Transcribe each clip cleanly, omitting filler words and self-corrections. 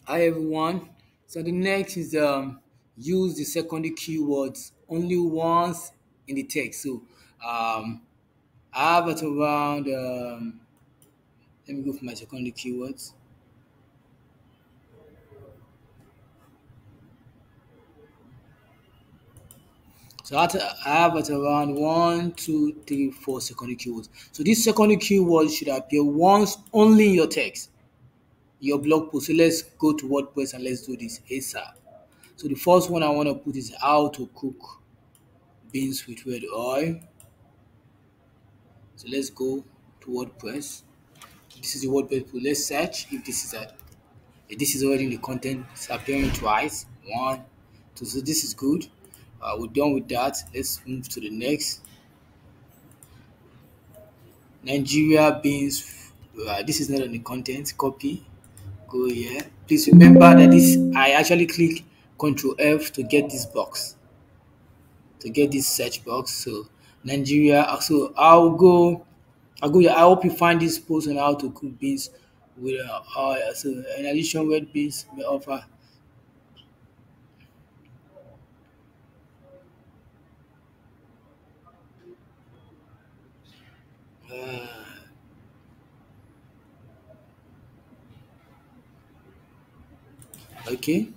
Hi everyone. So the next is use the secondary keywords only once in the text. So um, I have it around. Let me go for my secondary keywords. So I have it around one, two, three, four secondary keywords. So these secondary keywords should appear once only in your text, your blog post. So let's go to WordPress and let's do this ASAP. So the first one I want to put is how to cook beans with red oil. So let's go to WordPress. This is the WordPress pool. Let's search if this is a if this is already in the content. It's appearing twice. One, two. So this is good. We're done with that. Let's move to the next. Nigeria beans. This is not on the content. Copy. Go here. Please remember that this I actually click Control F to get this box, to get this search box. So Nigeria. So I'll go here. I hope you find this post on how to cook beans with oil. So in addition, red beans may offer. Uh, okay,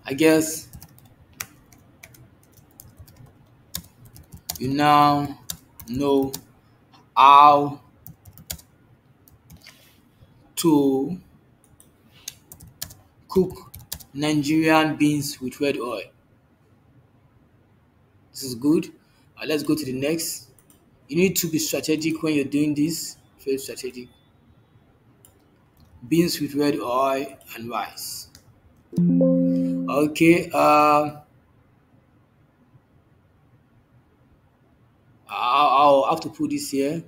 I guess you now know how to cook Nigerian beans with red oil. This is good. Let's go to the next. You need to be strategic when you're doing this. Very strategic. Beans with red oil and rice. Okay. I'll have to put this here.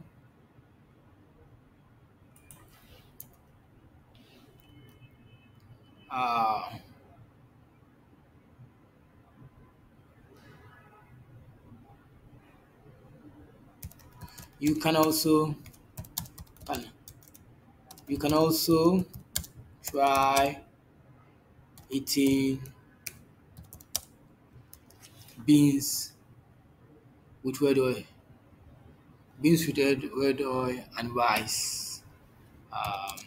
Uh, you can also can you can also try eating beans with red oil, red oil and rice. Um,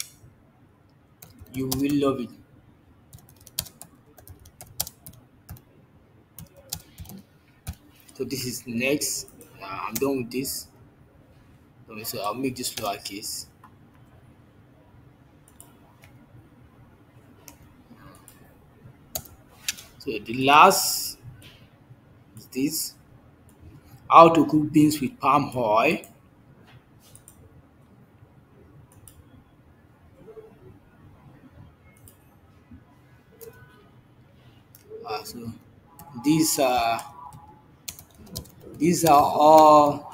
you will love it. So this is next. I'm done with this. Okay, so I'll make this lowercase. So the last is this: how to cook beans with palm oil. So these are these are all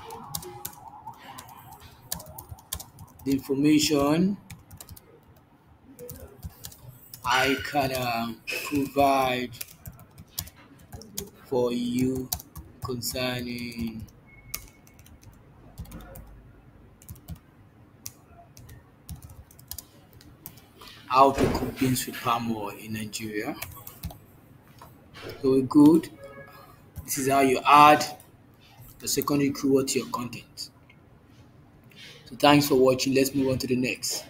the information I can provide for you concerning how to cook beans with palm oil in Nigeria. So we're good. This is how you add the secondary keyword to your content. So thanks for watching. Let's move on to the next.